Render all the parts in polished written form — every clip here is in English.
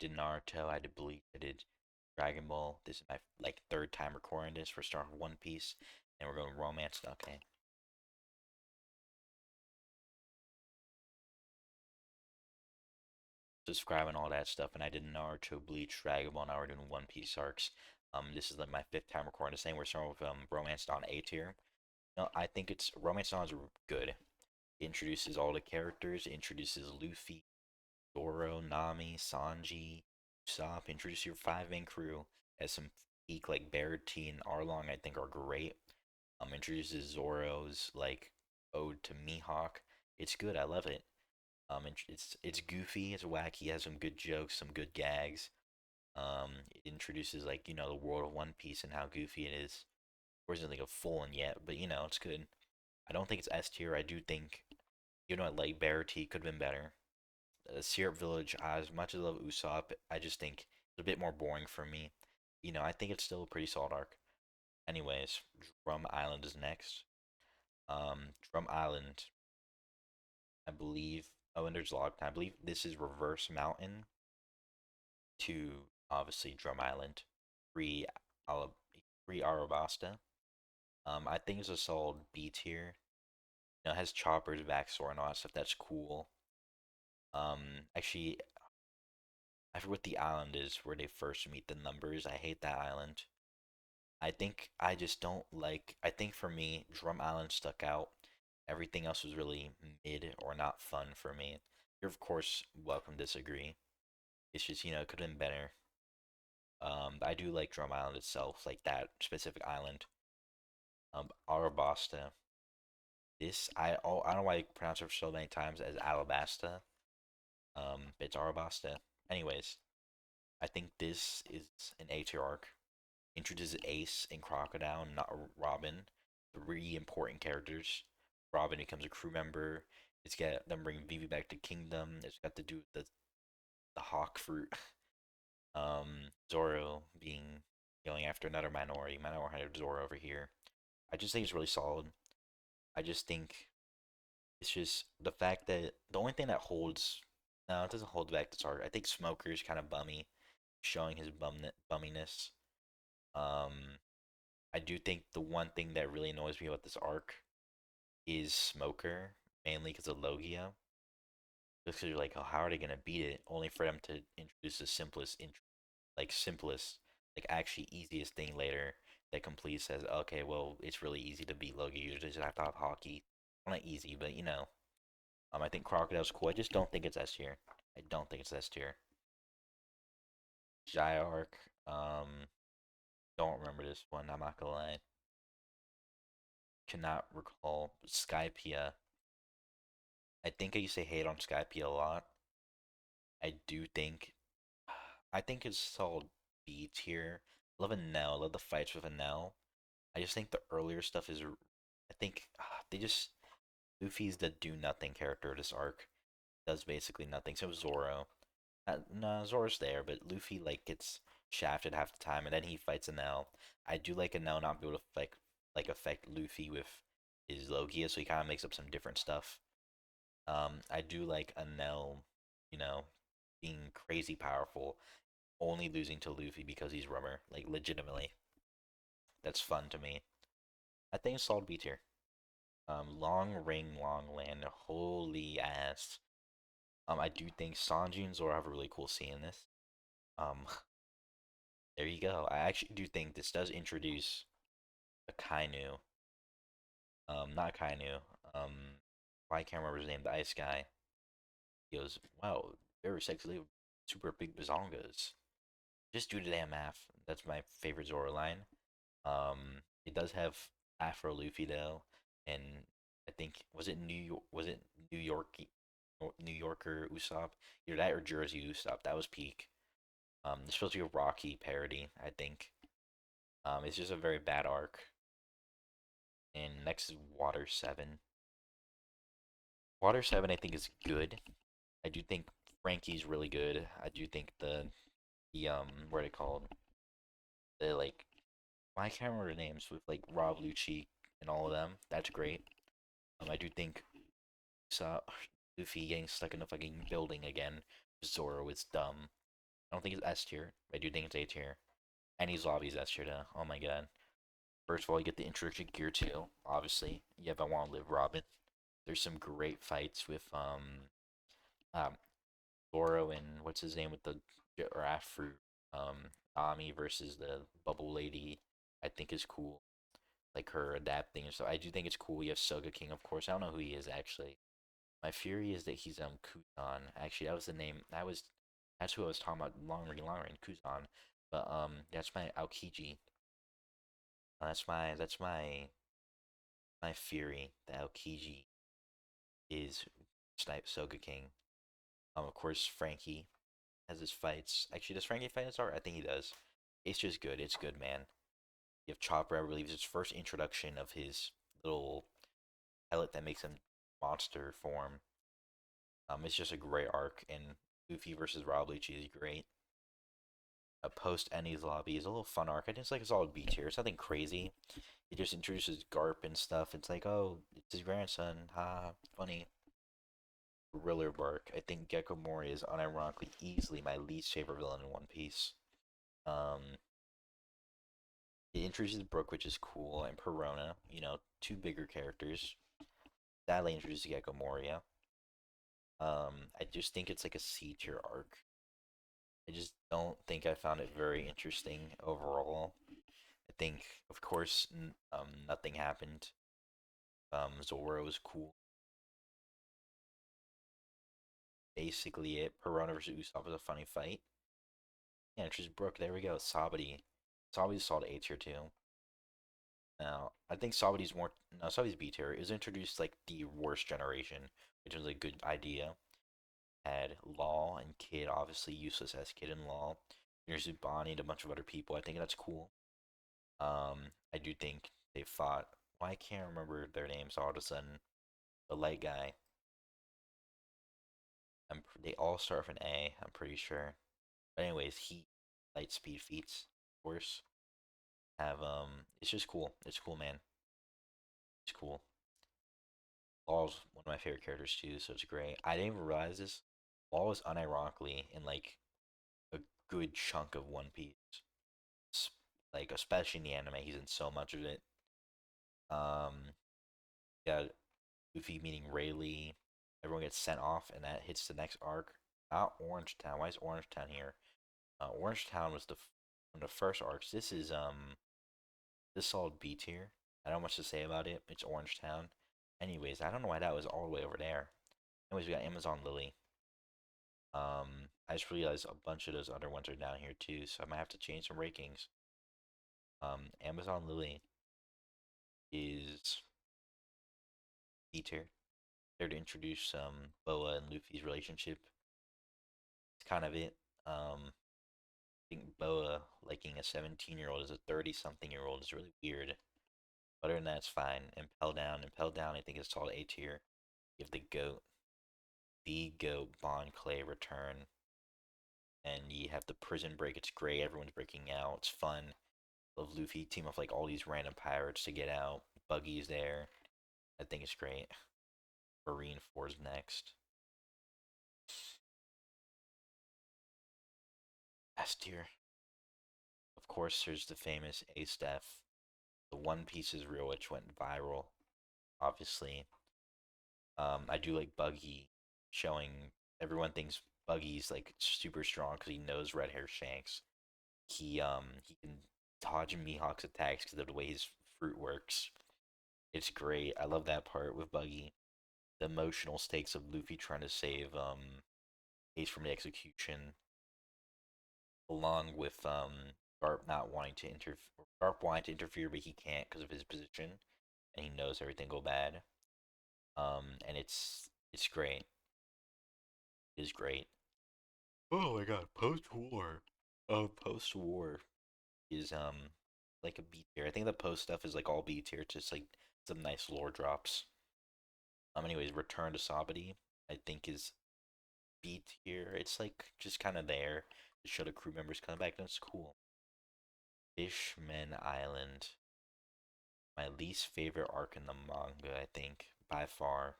did Naruto, I did Bleach, I did Dragon Ball. This is my like third time recording this. We're starting with One Piece, and we're going romance. Okay. Subscribing all that stuff, and I did Naruto, Bleach, Dragon Ball. Now we're doing One Piece arcs. This is like my fifth time recording the same. We're starting with Romance Dawn A tier. No, I think it's Romance Dawn is good. It introduces all the characters. It introduces Luffy, Zoro, Nami, Sanji, Usopp. Introduce your five main crew. Has some peak like Barity and Arlong. I think are great. Introduces Zoro's like ode to Mihawk. It's good. I love it. It's goofy, it's wacky, it has some good jokes, some good gags. It introduces like the world of One Piece and how goofy it is. Or isn't like a full one yet, but it's good. I don't think it's S tier. I do think I like Barity could have been better. Syrup Village, as much as I love Usopp, I just think it's a bit more boring for me. I think it's still a pretty solid arc. Anyways, Drum Island is next. Drum Island, I believe. Oh, and there's log. I believe this is Reverse Mountain to obviously Drum Island, free, free Arabasta. I think it's a solid B tier. It has Chopper's backstory and all that stuff. That's cool. Actually, I forget what the island is where they first meet the numbers. I hate that island. I think I just don't like. I think for me, Drum Island stuck out. Everything else was really mid or not fun for me. You're of course welcome to disagree. It's just it could have been better. I do like Drum Island itself, like that specific island. Arabasta. I don't know why I pronounce it so many times as Alabasta. It's Arabasta. Anyways, I think this is an A tier arc. Introduces Ace and Crocodile, not Robin. Three important characters. Robin becomes a crew member. It's got them bring Vivi back to Kingdom. It's got to do with the Hawk fruit. Zoro being going after another minority. Minority Zoro over here. I just think it's really solid. I just think it's just the fact that the only thing that holds no, it doesn't hold back this arc. I think Smoker is kind of bummy, showing his bumminess. Um, I do think the one thing that really annoys me about this arc is Smoker, mainly because of Logia. Just because you're like, oh, how are they gonna beat it? Only for them to introduce the simplest, like actually easiest thing later that complete says, okay, well, it's really easy to beat Logia. You just have to have hockey. Well, not easy, but I think Crocodile's cool. I just don't think it's S tier. I don't think it's S tier. Jai arc, don't remember this one. I'm not gonna lie. Cannot recall. Skypia. I think I used to hate on Skypia a lot. I do think I think it's solid B tier. Love Enel. Love the fights with Enel. I just think the earlier stuff is. I think they just Luffy's the do nothing character of this arc. Does basically nothing. So Zoro. No, Zoro's there, but Luffy like gets shafted half the time, and then he fights Enel. I do like Enel not be able to affect Luffy with his Logia, so he kind of makes up some different stuff. I do like Enel, you know, being crazy powerful, only losing to Luffy because he's rubber, like legitimately. That's fun to me. I think it's solid B tier. Long Ring, Long Land, holy ass. I do think Sanji and Zoro have a really cool scene in this. Um, there you go. I actually do think this does introduce a Kainu. Not Kainu. I can't remember his name. The ice guy. He goes, "Wow, very sexy, super big bazongas." Just do the damn math. That's my favorite Zoro line. It does have Afro Luffy though, and I think was it New York? Was it New York? New Yorker Usopp? Either that or Jersey Usopp. That was peak. It's supposed to be a Rocky parody, I think. It's just a very bad arc. And next is Water 7. Water 7 I think is good. I do think Frankie's really good. I do think the what are they called? The like I can't remember the names with like Rob Lucci and all of them. That's great. I do think Luffy getting stuck in a fucking building again. Zoro is dumb. I don't think it's S tier. I do think it's A tier. Any's lobby is S tier though. Oh my god. First of all, you get the introduction gear too. Obviously, you have I Want to Live Robin. There's some great fights with um Goro and what's his name with the giraffe fruit. Ami versus the bubble lady. I think is cool. Like her adapting. So I do think it's cool. You have Soga King, of course. I don't know who he is actually. My theory is that he's Kuzan. Actually, that was the name. That's who I was talking about. Long range Kuzan. But that's my Aokiji. That's my theory. The Aokiji is Snipe Soga King. Of course, Frankie has his fights. Actually, does Frankie fight his art? I think he does. It's just good. It's good, man. You have Chopper. I believe it's his first introduction of his little pellet that makes him monster form. It's just a great arc, and Luffy versus Rob Lucci is great. A post Ennie's lobby is a little fun arc. I think it's like a solid B tier. It's nothing crazy. It just introduces Garp and stuff. It's like, oh, it's his grandson. Ha, funny. Thriller Bark. I think Gecko Mori is unironically easily my least favorite villain in One Piece. Um, it introduces Brook, which is cool, and Perona. Two bigger characters. Sadly introduces Gecko Moria. I just think it's like a C tier arc. I just don't think I found it very interesting overall. I think, of course, nothing happened. Zoro was cool. Basically, it. Perona versus Usopp was a funny fight. Yeah, it's just Brook. There we go. Sabati. Sabati's solid A tier too. Now, I think Sabati's more. No, Sabati's B tier. It was introduced like the worst generation, which was a good idea. Had Law and Kid, obviously useless as Kid and Law. There's Bonnie and a bunch of other people. I think that's cool. I do think they fought. Why I can't remember their names all of a sudden. The light guy. They all start with an A. I'm pretty sure. But anyways, heat, light speed feats, of course. Have It's just cool. It's cool, man. It's cool. Law's one of my favorite characters too, so it's great. I didn't even realize this. Law is unironically in like a good chunk of One Piece. Like especially in the anime, he's in so much of it. Um, yeah, Luffy meeting Rayleigh. Everyone gets sent off, and that hits the next arc. Not Orange Town. Why is Orange Town here? Orange Town was one of the first arcs. This solid B tier. I don't have much to say about it. It's Orange Town. Anyways, I don't know why that was all the way over there. Anyways, we got Amazon Lily. I just realized a bunch of those other ones are down here too, so I might have to change some rankings. Amazon Lily is B tier. There to introduce Boa and Luffy's relationship. It's kind of it. I think Boa liking a 17-year-old as a 30-something-year-old is really weird. Other than that, it's fine. Impel Down, I think it's called A tier. You have the goat Bon Clay return, and you have the prison break. It's great. Everyone's breaking out. It's fun. Love Luffy team of like all these random pirates to get out. Buggy's there. I think it's great. Marine 4's next. S tier. Of course, there's the famous A Staff. The One Piece is real, which went viral. Obviously, I do like Buggy showing. Everyone thinks Buggy's like super strong because he knows Red Hair Shanks. He can dodge Mihawk's attacks because of the way his fruit works. It's great. I love that part with Buggy. The emotional stakes of Luffy trying to save Ace from the execution, along with Garp not wanting to interfere. Garp wanting to interfere, but he can't because of his position, and he knows everything go bad. And it's great. It is great. Oh my god, post war. Oh, post war is like a B tier. I think the post stuff is like all B tier, just like some nice lore drops. Anyways, Return to Sabati, I think is B tier. It's like just kind of there to show the crew members coming back. That's cool. Fishman Island, my least favorite arc in the manga, I think by far.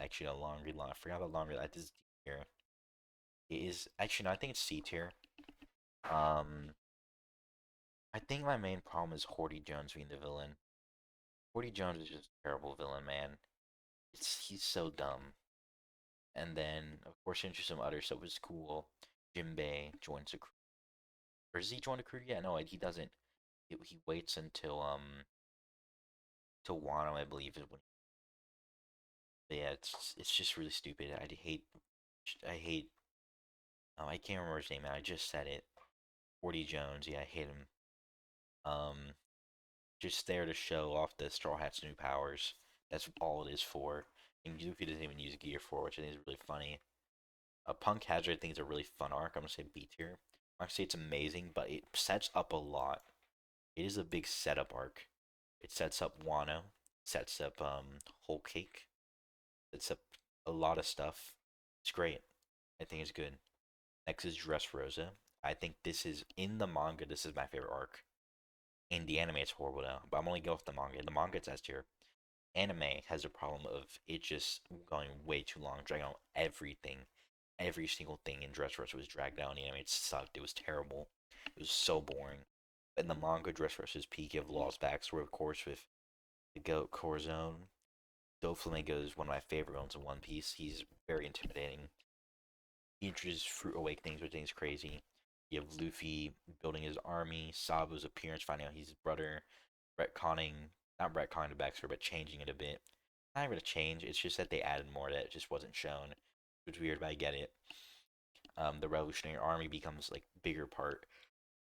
Actually, a Laundry Line. I forgot about Laundry Line. This is D tier. It is actually no, I think it's C tier. Um, I think my main problem is Horty Jones being the villain. Horty Jones is just a terrible villain, man. He's so dumb. And then of course into some other stuff was cool. Jinbei joins a crew. Or does he join a crew? Yeah, no, he doesn't. He waits until till Wano, I believe, is when. But yeah, it's just really stupid. I hate. I can't remember his name. I just said it. Forty Jones. Yeah, I hate him. Um, just there to show off the Straw Hat's new powers. That's all it is for. And Luffy doesn't even use gear for, which I think is really funny. Punk Hazard, I think, is a really fun arc. I'm gonna say B tier. I'm gonna say it's amazing, but it sets up a lot. It is a big setup arc. It sets up Wano, sets up Whole Cake, sets up a lot of stuff. It's great. I think it's good. Next is Dressrosa. I think this is in the manga. This is my favorite arc. In the anime, it's horrible now, but I'm only going with the manga. The manga, it's S tier. Anime has a problem of it just going way too long, dragging out everything. Every single thing in Dressrosa was dragged out in the anime. It sucked. It was terrible. It was so boring. But in the manga, Dressrosa's peak of Law's backstory, of course, with the goat Corazon. Doflamingo is one of my favorite ones in One Piece. He's very intimidating. He introduces Fruit Awakenings, which I think is crazy. You have Luffy building his army, Sabu's appearance, finding out he's his brother, retconning, not retconning the backstory, but changing it a bit. Not even a change, it's just that they added more that just wasn't shown. It's weird, but I get it. The Revolutionary Army becomes like bigger part.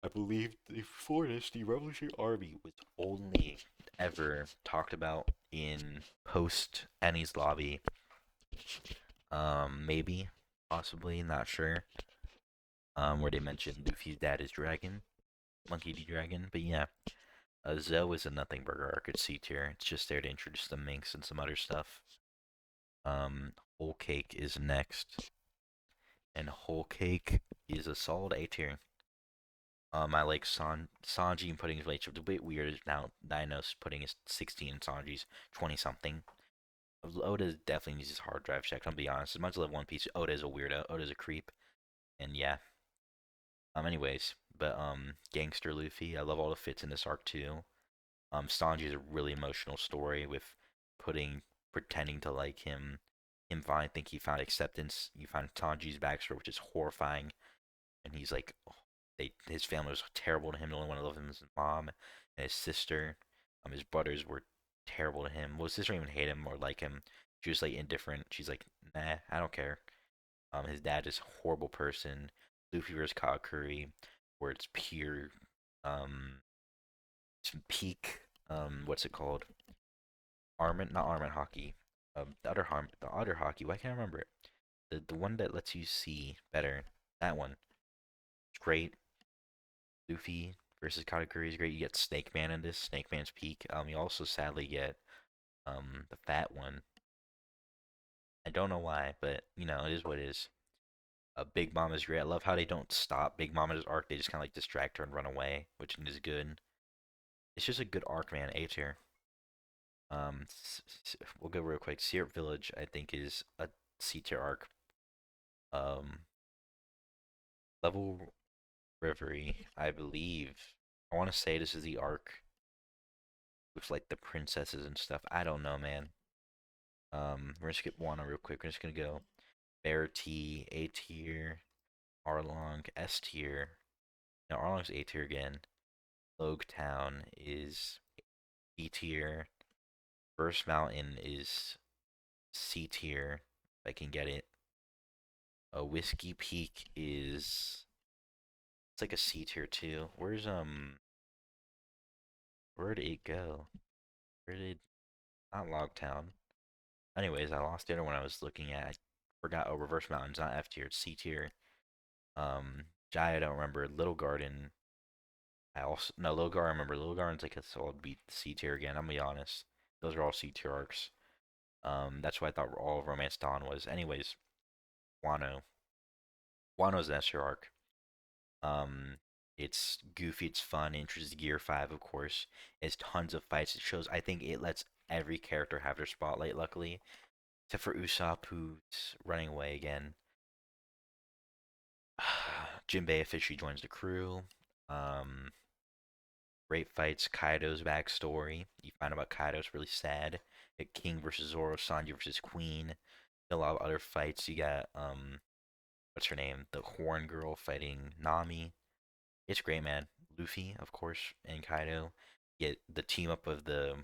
I believe before this, the Revolutionary Army was only ever talked about in post Annie's Lobby. Maybe, possibly, not sure. Where they mentioned Luffy's dad is Dragon, Monkey D. Dragon. But yeah, Zoe is a nothing burger arc at C tier. It's just there to introduce the Minx and some other stuff. Whole Cake is next, and Whole Cake is a solid A tier. I like Sanji putting his weight. It's a bit weird now. Dinos putting his 16 and Sanji's 20 something. Oda definitely needs his hard drive checked. I'll be honest. As much as I love One Piece, Oda is a weirdo. Oda's a creep, and yeah. Anyways, but Gangster Luffy. I love all the fits in this arc too. Sanji is a really emotional story with pretending to like him. Him finally think he found acceptance. You find Sanji's backstory, which is horrifying, and he's like, oh, his family was terrible to him. The only one that loved him was his mom and his sister. His brothers were terrible to him. Well, his sister didn't even hate him or like him. She was like indifferent. She's like, nah, I don't care. His dad is a horrible person. Luffy vs. Katakuri, where it's pure, um, it's peak, what's it called? Armament, not armament hockey. The other hockey. Why can't I remember it? The one that lets you see better. That one. It's great. Luffy versus Katakuri is great. You get Snake Man in this. Snake Man's peak. You also sadly get the fat one. I don't know why, but you know it is what it is. Big Mom is great. I love how they don't stop Big Mom in his arc. They just kind of like distract her and run away, which is good. It's just a good arc, man. A tier. We'll go real quick. Syrup Village, I think, is a C tier arc. Um, Level Reverie, I believe. I want to say this is the arc with like the princesses and stuff. I don't know, man. We're gonna skip Wano real quick. We're just gonna go Bear T, A tier, Arlong, S tier. Now Arlong's A tier again. Logue Town is B tier. First Mountain is C tier. If I can get it. A Whiskey Peak is it's like a C tier too. Where did it go? Where did not Logtown? Anyways, I lost the other one I was looking at. I forgot. Oh, Reverse Mountain's not F tier. It's C tier. Jai I don't remember. Little Garden. I also no Little Garden. I remember Little Garden's like a solid B C tier again. I'm gonna be honest. Those are all C tier arcs. That's what I thought all of Romance Dawn was. Anyways, Wano. Wano's an S tier arc. Um, it's goofy, it's fun. It introduces Gear 5, of course. It's tons of fights. It shows, I think it lets every character have their spotlight, luckily. Except for Usopp, who's running away again. Jinbei officially joins the crew. Um, Great fights. Kaido's backstory. You find out about Kaido's really sad. Got King versus Zoro, Sanji versus Queen. A lot of other fights. You got what's her name? The Horn Girl fighting Nami. It's great, man. Luffy, of course, and Kaido. Get the team up of the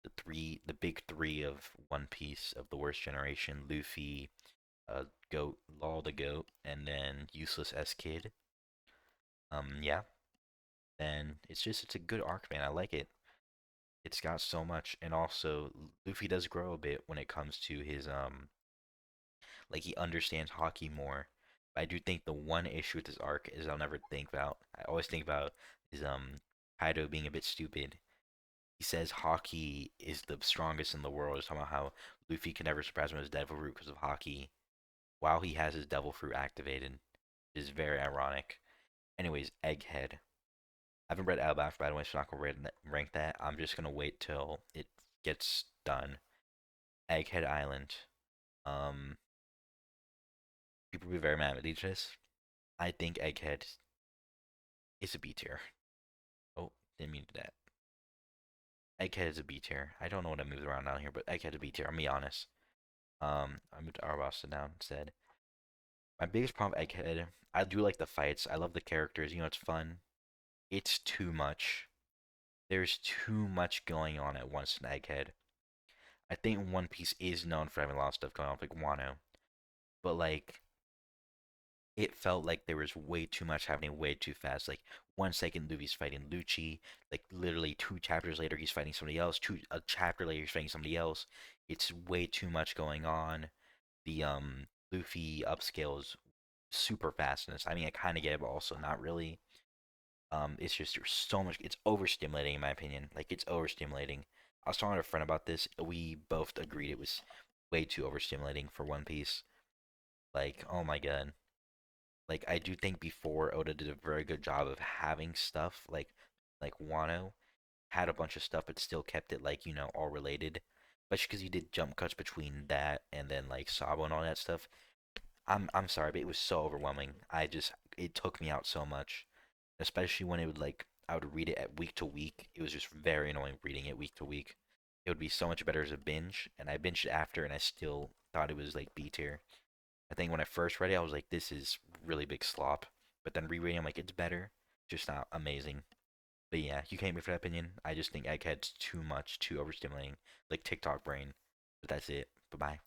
the big three of One Piece of the worst generation. Luffy, Goat, Law the Goat, and then Useless S Kid. Yeah. And it's a good arc, man. I like it. It's got so much, and also Luffy does grow a bit when it comes to his like he understands hockey more. But I do think the one issue with this arc is I'll never think about. I always think about is Kaido being a bit stupid. He says hockey is the strongest in the world. He's talking about how Luffy can never surpass him with his devil fruit because of hockey, while he has his devil fruit activated. It is very ironic. Anyways, Egghead. I haven't read Alabama, by the way, so I'm not gonna rank that. I'm just gonna wait till it gets done. Egghead Island. Um, People will be very mad at this. I think Egghead is a B tier. Oh, didn't mean to do that. Egghead is a B tier. I don't know what I moved around down here, but Egghead is a B tier. I'm gonna be honest. I moved Arabasta down instead. My biggest problem with Egghead, I do like the fights. I love the characters. You know, it's fun. It's too much. There's too much going on at once in Egghead. I think One Piece is known for having a lot of stuff going on, like Wano. But like, it felt like there was way too much happening way too fast. Like 1 second Luffy's fighting Lucci, like literally 2 chapters later he's fighting somebody else. A chapter later he's fighting somebody else. It's way too much going on. The Luffy upscales super fast in this. I mean, I kind of get it, but also not really. It's just there's so much. It's overstimulating in my opinion. Like it's overstimulating. I was talking to a friend about this. We both agreed it was way too overstimulating for One Piece. Like, oh my god. Like I do think before Oda did a very good job of having stuff like Wano had a bunch of stuff but still kept it like, all related. Especially because he did jump cuts between that and then like Sabo and all that stuff. I'm sorry, but it was so overwhelming. It took me out so much. Especially when it would like I would read it at week to week. It was just very annoying reading it week to week. It would be so much better as a binge, and I binged it after and I still thought it was like B tier. I think when I first read it, I was like, this is really big slop. But then rereading, I'm like, it's better, just not amazing. But yeah, you can't hate me for that opinion. I just think Egghead's too much, too overstimulating, like TikTok brain. But that's it. Bye bye.